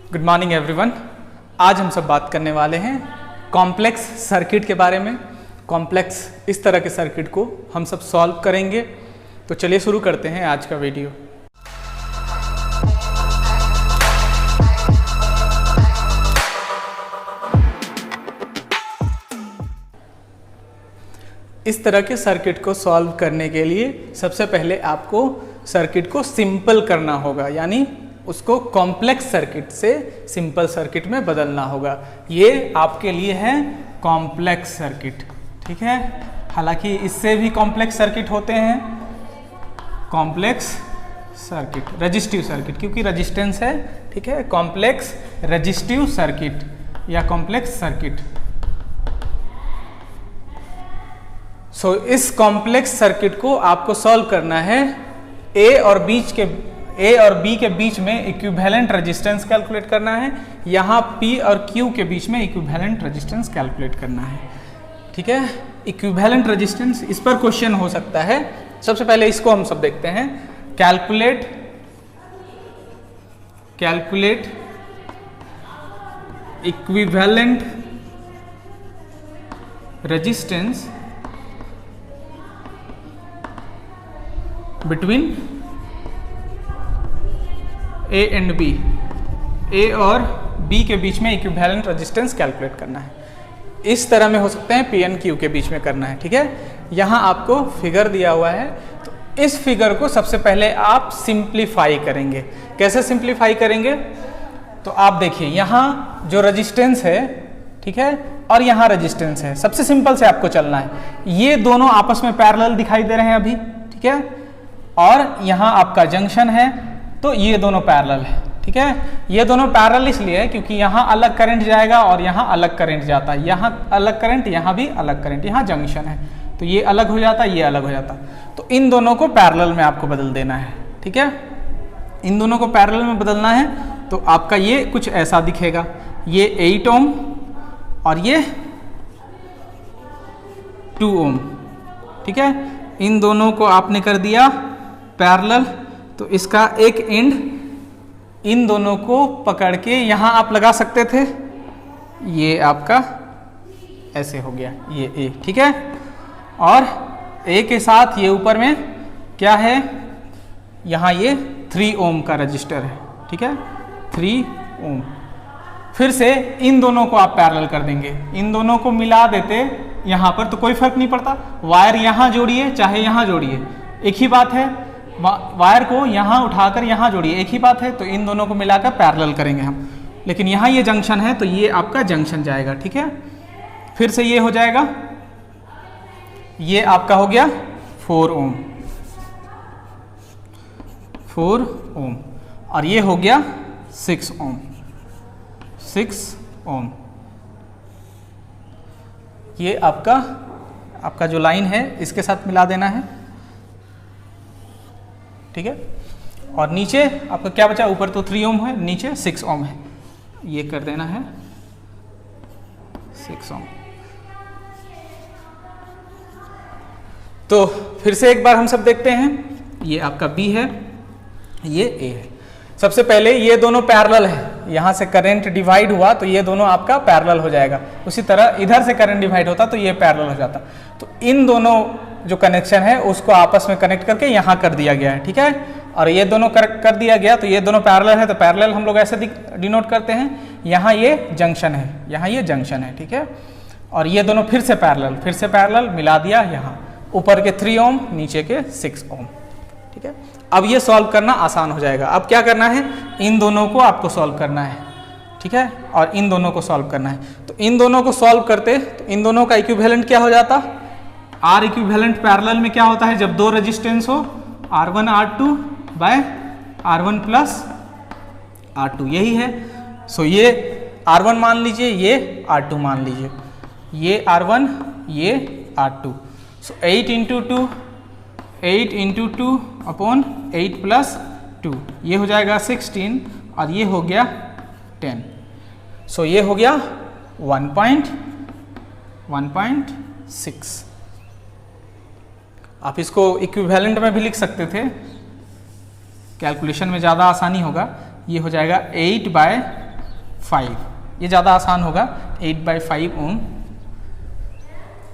Good morning everyone. आज हम सब बात करने वाले हैं कॉम्प्लेक्स सर्किट के बारे में। कॉम्प्लेक्स इस तरह के सर्किट को हम सब सॉल्व करेंगे। तो चलिए शुरू करते हैं आज का वीडियो। इस तरह के सर्किट को सॉल्व करने के लिए सबसे पहले आपको सर्किट को सिंपल करना होगा, यानी उसको कॉम्प्लेक्स सर्किट से सिंपल सर्किट में बदलना होगा। ये आपके लिए है कॉम्प्लेक्स सर्किट, ठीक है। हालांकि इससे भी कॉम्प्लेक्स सर्किट होते हैं, कॉम्प्लेक्स सर्किट, रजिस्टिव सर्किट, क्योंकि रजिस्टेंस है, ठीक है। कॉम्प्लेक्स रजिस्टिव सर्किट या कॉम्प्लेक्स सर्किट। सो इस कॉम्प्लेक्स सर्किट को आपको सॉल्व करना है। ए और बी के बीच में इक्विवेलेंट रेजिस्टेंस कैलकुलेट करना है। यहाँ पी और क्यू के बीच में इक्विवेलेंट रेजिस्टेंस कैलकुलेट करना है, ठीक है। इक्विवेलेंट रेजिस्टेंस, इस पर क्वेश्चन हो सकता है। सबसे पहले इसको हम सब देखते हैं। Calculate equivalent resistance between A and B. A और बी के बीच में इक्विवेलेंट रेजिस्टेंस कैलकुलेट करना है। इस तरह में हो सकते हैं, पी एंड क्यू के बीच में करना है, ठीक है। यहाँ आपको फिगर दिया हुआ है, तो इस फिगर को सबसे पहले आप सिंप्लीफाई करेंगे। कैसे सिंप्लीफाई करेंगे? तो आप देखिए, यहाँ जो रेजिस्टेंस है, ठीक है, और यहाँ रेजिस्टेंस है। सबसे सिंपल से आपको चलना है। ये दोनों आपस में पैरेलल दिखाई दे रहे हैं अभी, ठीक है। और यहाँ आपका जंक्शन है, तो ये दोनों पैरेलल है, ठीक है। ये दोनों पैरेलल इसलिए है क्योंकि यहाँ अलग करंट जाएगा और यहाँ अलग करंट जाता है। यहाँ अलग करंट, यहाँ भी अलग करंट, यहाँ जंक्शन है, तो ये अलग हो जाता, ये अलग हो जाता। तो इन दोनों को पैरेलल में आपको बदल देना है, ठीक है। इन दोनों को पैरेलल में बदलना है, तो आपका ये कुछ ऐसा दिखेगा। ये 8 ओम और ये 2 ओम, ठीक है। इन दोनों को आपने कर दिया पैरेलल, तो इसका एक एंड इन दोनों को पकड़ के यहाँ आप लगा सकते थे। ये आपका ऐसे हो गया, ये ए, ठीक है। और ए के साथ ये ऊपर में क्या है, यहाँ ये 3 ओम का रजिस्टर है, ठीक है, 3 ओम। फिर से इन दोनों को आप पैरेलल कर देंगे। इन दोनों को मिला देते यहाँ पर, तो कोई फर्क नहीं पड़ता। वायर यहाँ जोड़िए चाहे यहाँ जोड़िए, एक ही बात है। वायर को यहाँ उठाकर यहाँ जोड़िए, एक ही बात है। तो इन दोनों को मिलाकर पैरेलल करेंगे हम। लेकिन यहाँ ये जंक्शन है, तो ये आपका जंक्शन जाएगा, ठीक है। फिर से ये हो जाएगा, ये आपका हो गया 4 ओम, 4 ओम, और ये हो गया 6 ओम, 6 ओम। ये आपका जो लाइन है, इसके साथ मिला देना है, ठीक है। और नीचे आपका क्या बचा? ऊपर तो 3 ओम है, नीचे 6 ओम है। ये कर देना है 6 ओम। तो फिर से एक बार हम सब देखते हैं। ये आपका B है, ये A है। सबसे पहले ये दोनों पैरेलल है। यहाँ से करंट डिवाइड हुआ तो ये दोनों आपका पैरेलल हो जाएगा। उसी तरह इधर से करंट डिवाइड होता तो ये पैरेलल हो जाता। तो इन दोनों जो कनेक्शन है उसको आपस में कनेक्ट करके यहाँ कर दिया गया है, ठीक है। और ये दोनों कर दिया गया, तो ये दोनों पैरेलल है, तो पैरेलल हम लोग ऐसे डिनोट करते हैं। यहाँ ये जंक्शन है, यहाँ ये जंक्शन है, ठीक है। और ये दोनों फिर से पैरेलल मिला दिया। यहाँ ऊपर के 3 ओम, नीचे के 6 ओम, ठीक है। अब ये सॉल्व करना आसान हो जाएगा। अब क्या करना है, इन दोनों को आपको सॉल्व करना है, ठीक है, और इन दोनों को सॉल्व करना है। तो इन दोनों को सॉल्व करते, तो इन दोनों का इक्विवेलेंट क्या हो जाता? आर इक्विवेलेंट पैरेलल में क्या होता है, जब दो रेजिस्टेंस हो, R1 R2 bye R1 plus R2, यही है। सो ये R1 मान लीजिए, ये R2 मान लीजिए, ये R1, ये R2। सो 8 इंटू 2 अपॉन 8 प्लस 2, ये हो जाएगा 16 और ये हो गया 10। सो ये हो गया 1.6। आप इसको इक्विवेलेंट में भी लिख सकते थे, कैलकुलेशन में ज़्यादा आसानी होगा। ये हो जाएगा 8 बाय 5, ये ज़्यादा आसान होगा। 8/5 ओम।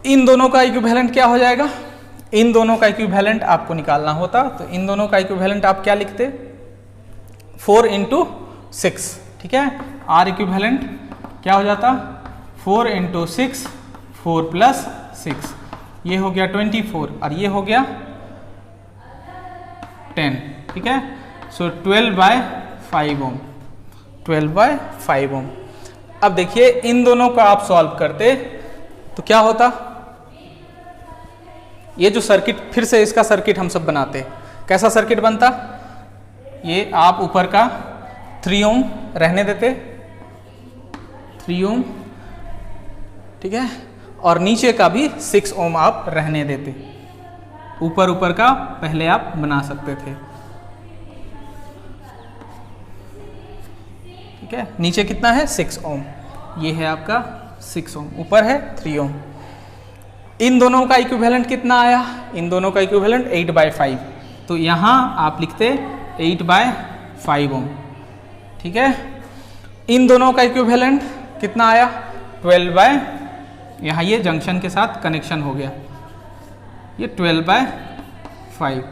इन दोनों का इक्विवेलेंट क्या हो जाएगा? इन दोनों का इक्विवेलेंट आपको निकालना होता तो इन दोनों का इक्विवेलेंट आप क्या लिखते? 4 × 6, ठीक है। आर इक्विवेलेंट क्या हो जाता? 4 × 6, 4 + 6, ये हो गया 24 और ये हो गया 10, ठीक है। सो 12/5 ओम, 12/5 ओम। अब देखिए इन दोनों का आप सॉल्व करते तो क्या होता? ये जो सर्किट, फिर से इसका सर्किट हम सब बनाते, कैसा सर्किट बनता? ये आप ऊपर का 3 ओम रहने देते, 3 ओम, ठीक है, और नीचे का भी 6 ओम आप रहने देते। ऊपर का पहले आप बना सकते थे, ठीक है। नीचे कितना है? 6 ओम। ये है आपका 6 ओम, ऊपर है 3 ओम। इन दोनों का इक्विवेलेंट कितना आया? इन दोनों का इक्विवेलेंट 8/5, तो यहाँ आप लिखते 8/5 ओम, ठीक है। इन दोनों का इक्विवेलेंट कितना आया? 12 यहाँ ये जंक्शन के साथ कनेक्शन हो गया, ये 12/5।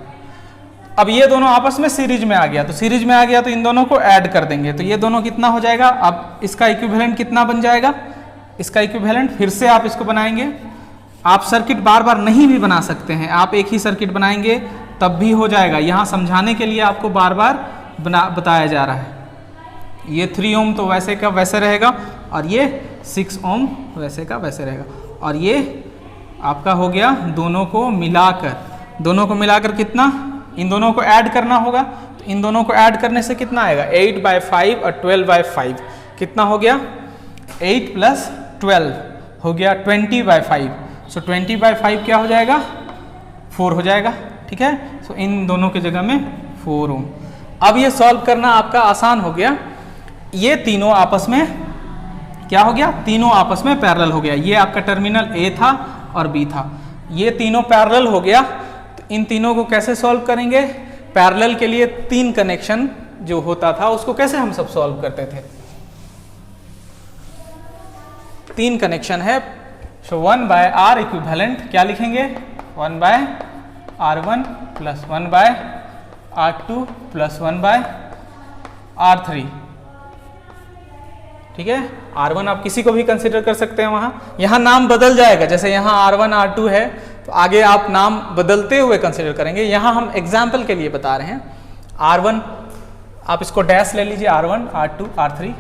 अब ये दोनों आपस में सीरीज में आ गया, तो सीरीज में आ गया तो इन दोनों को ऐड कर देंगे, तो ये दोनों कितना हो जाएगा? अब इसका इक्विवेलेंट कितना बन जाएगा? इसका इक्विवेलेंट फिर से आप इसको बनाएंगे। आप सर्किट बार बार नहीं भी बना सकते हैं, आप एक ही सर्किट बनाएंगे तब भी हो जाएगा। यहाँ समझाने के लिए आपको बार बार बताया जा रहा है। ये 3 ओम तो वैसे का वैसे रहेगा और ये 6 ओम वैसे का वैसे रहेगा, और ये आपका हो गया दोनों को मिलाकर कितना? इन दोनों को ऐड करना होगा, तो इन दोनों को ऐड करने से कितना आएगा? 8/5 और 12/5 कितना हो गया? 8 + 12 हो गया 20/5। सो 20/5 क्या हो जाएगा? 4 हो जाएगा, ठीक है। सो इन दोनों की जगह में 4 ओम। अब ये सॉल्व करना आपका आसान हो गया। ये तीनों आपस में क्या हो गया? तीनों आपस में पैरेलल हो गया। ये आपका टर्मिनल ए था और बी था, ये तीनों पैरेलल हो गया। तो इन तीनों को कैसे सॉल्व करेंगे? पैरेलल के लिए 3 कनेक्शन जो होता था उसको कैसे हम सब सॉल्व करते थे? 3 कनेक्शन है। सो 1/R इक्विवेलेंट क्या लिखेंगे? 1/R1 + 1/R2 + 1/R3, ठीक है। R1 आप किसी को भी कंसिडर कर सकते हैं वहाँ, यहाँ नाम बदल जाएगा। जैसे यहाँ R1 R2 है तो आगे आप नाम बदलते हुए कंसिडर करेंगे। यहाँ हम एग्जाम्पल के लिए बता रहे हैं। R1 आप इसको डैश ले लीजिए, R1 R2 R3।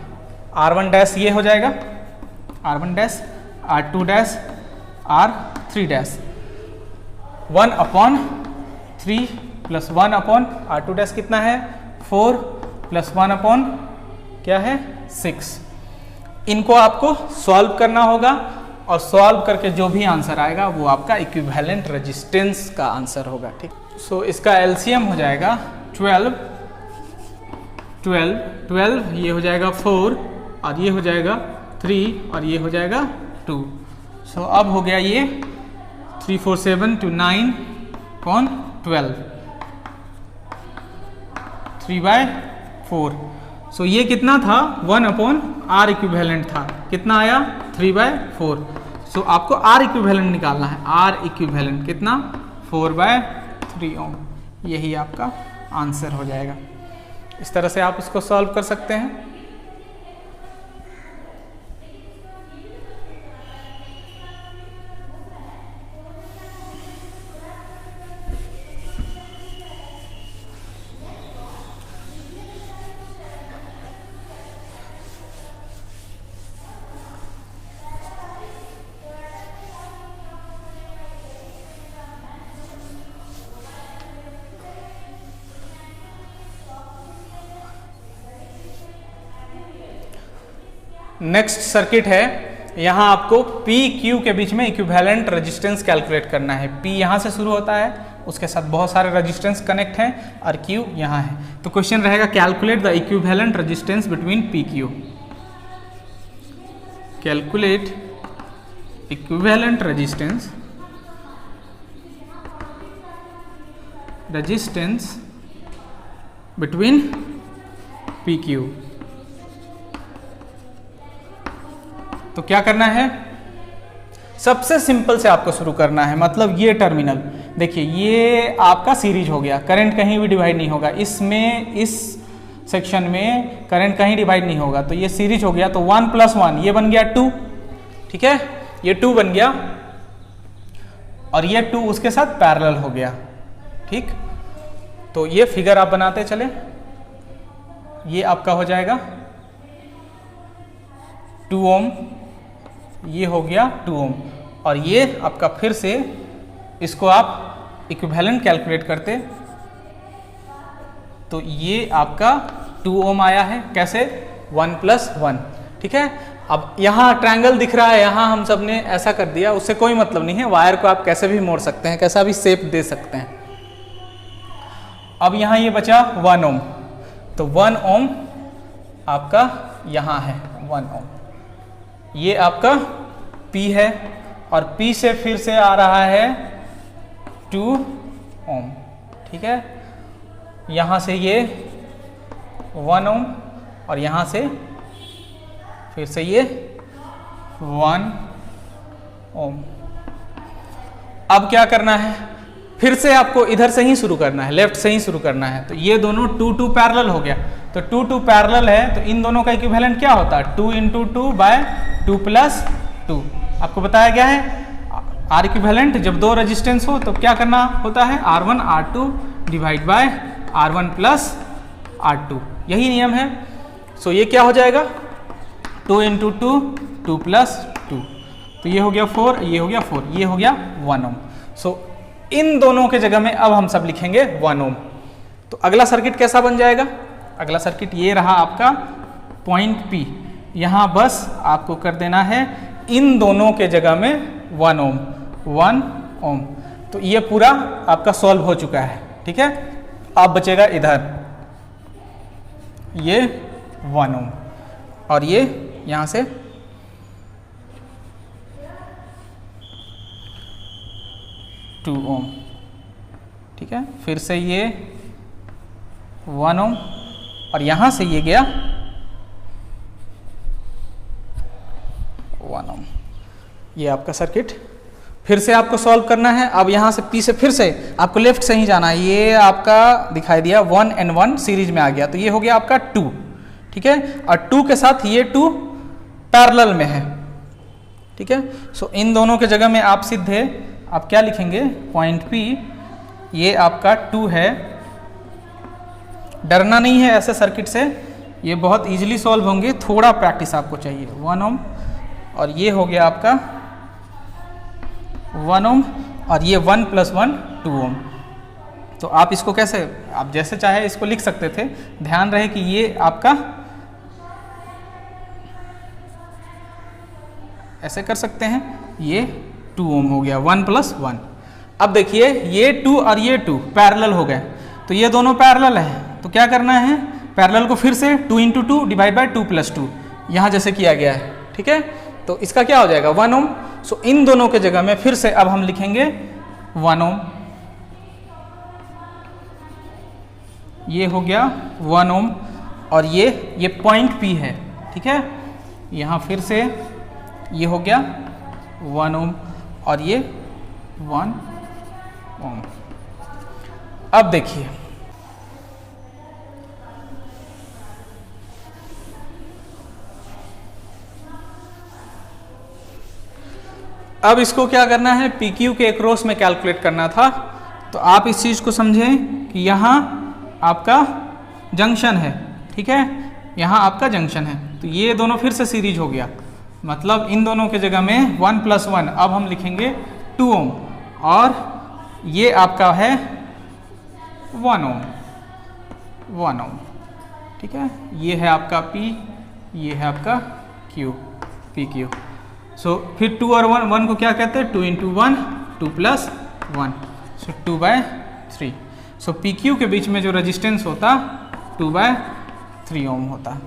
R1 dash ये हो जाएगा, R1 dash, R2 dash, R3 dash. 1/3 + 1/R2 dash कितना है? 4 + 1/ क्या है? 6। इनको आपको सॉल्व करना होगा और सॉल्व करके जो भी आंसर आएगा वो आपका इक्विवेलेंट रेजिस्टेंस का आंसर होगा, ठीक। सो इसका एलसीएम हो जाएगा 12, ये हो जाएगा 4 और ये हो जाएगा 3 और ये हो जाएगा 2। सो अब हो गया ये 3 4 7 to 9 कौन? 12, 3/4। सो ये कितना था? 1/R इक्विवेलेंट था, कितना आया? 3/4। सो आपको R इक्विवेलेंट निकालना है। R इक्विवेलेंट कितना? 4/3 ओम। यही आपका आंसर हो जाएगा। इस तरह से आप इसको सॉल्व कर सकते हैं। नेक्स्ट सर्किट है, यहाँ आपको P Q के बीच में इक्विवेलेंट रेजिस्टेंस कैलकुलेट करना है। P यहाँ से शुरू होता है, उसके साथ बहुत सारे रेजिस्टेंस कनेक्ट हैं और Q यहाँ है। तो क्वेश्चन रहेगा calculate the equivalent resistance between P Q। Calculate equivalent resistance between P Q। तो क्या करना है, सबसे सिंपल से आपको शुरू करना है। मतलब ये टर्मिनल देखिए, ये आपका सीरीज हो गया, करंट कहीं भी डिवाइड नहीं होगा इसमें, इस सेक्शन में करंट कहीं डिवाइड नहीं होगा, तो ये सीरीज हो गया। तो 1 + 1 ये बन गया 2, ठीक है, ये 2 बन गया, और ये 2 उसके साथ पैरेलल हो गया, ठीक। तो ये फिगर आप बनाते चले, ये आपका हो जाएगा 2 ओम, ये हो गया 2 ओम, और ये आपका फिर से इसको आप इक्विवेलेंट कैलकुलेट करते तो ये आपका 2 ओम आया है। कैसे, 1 + 1, ठीक है। अब यहाँ ट्रायंगल दिख रहा है, यहाँ हम सब ने ऐसा कर दिया, उससे कोई मतलब नहीं है, वायर को आप कैसे भी मोड़ सकते हैं, कैसा भी शेप दे सकते हैं। अब यहाँ ये बचा 1 ओम, तो 1 ओम आपका यहाँ है 1 ओम, ये आपका P है, और P से फिर से आ रहा है 2 ओम, ठीक है। यहाँ से ये 1 ओम, और यहाँ से फिर से ये 1 ओम। अब क्या करना है, फिर से आपको इधर से ही शुरू करना है, लेफ्ट से ही शुरू करना है। तो ये दोनों 2 2 पैरेलल हो गया, तो 2 2 पैरेलल है, तो इन दोनों का इक्विवेलेंट क्या होता है, 2 × 2/2 + 2। आपको बताया गया है आर इक्विवेलेंट, जब दो रेजिस्टेंस हो तो क्या करना होता है, R1 R2 / R1 + R2, यही नियम है। सो ये क्या हो जाएगा, 2 × 2 2 + 2, तो ये हो गया 4, ये हो गया 4, ये हो गया 1 ओम। सो इन दोनों के जगह में अब हम सब लिखेंगे 1 ओम। तो अगला सर्किट कैसा बन जाएगा, अगला सर्किट ये रहा आपका पॉइंट P, यहाँ बस आपको कर देना है इन दोनों के जगह में 1 ओम 1 ओम। तो ये पूरा आपका सॉल्व हो चुका है, ठीक है। अब बचेगा इधर ये 1 ओम, और ये यहाँ से 2 ओम, ठीक है। फिर से ये 1 ओम, और यहाँ से ये गया 1 ओम। ये आपका सर्किट फिर से आपको सॉल्व करना है। अब यहाँ से P से फिर से आपको लेफ्ट से ही जाना है, ये आपका दिखाई दिया 1 and 1 सीरीज में आ गया, तो ये हो गया आपका 2, ठीक है, और 2 के साथ ये 2 पैरेलल में है, ठीक है। सो इन दोनों के जगह में आप सीधे आप क्या लिखेंगे, पॉइंट P, ये आपका 2 है। डरना नहीं है ऐसे सर्किट से, ये बहुत इजीली सॉल्व होंगे, थोड़ा प्रैक्टिस आपको चाहिए। 1 ओम, और ये हो गया आपका 1 ओम, और ये 1 + 1 2 ओम। तो आप इसको कैसे, आप जैसे चाहे इसको लिख सकते थे, ध्यान रहे कि ये आपका ऐसे कर सकते हैं, ये 2 ओम हो गया 1 + 1। अब देखिए ये 2 और ये 2 पैरेलल हो गए, तो ये दोनों पैरेलल है, तो क्या करना है, पैरेलल को फिर से 2 × 2 / 2 + 2 यहाँ जैसे किया गया है, ठीक है। तो इसका क्या हो जाएगा 1 ओम। सो इन दोनों के जगह में फिर से अब हम लिखेंगे 1 ओम, ये हो गया 1 ओम, और ये पॉइंट P है, ठीक है। यहाँ फिर से ये हो गया 1 ओम, और ये 1 ओम। अब देखिए अब इसको क्या करना है, PQ के अक्रॉस में कैलकुलेट करना था। तो आप इस चीज़ को समझें कि यहाँ आपका जंक्शन है, ठीक है, यहाँ आपका जंक्शन है, तो ये दोनों फिर से सीरीज हो गया, मतलब इन दोनों के जगह में 1 + 1 अब हम लिखेंगे 2 ओम, और ये आपका है 1 ओम 1 ओम, ठीक है। ये है आपका P, ये है आपका Q, PQ। सो फिर 2 और 1 को क्या कहते हैं, 2 × 1 2 + 1, सो 2/3। सो PQ के बीच में जो रेजिस्टेंस होता 2/3 ओम होता।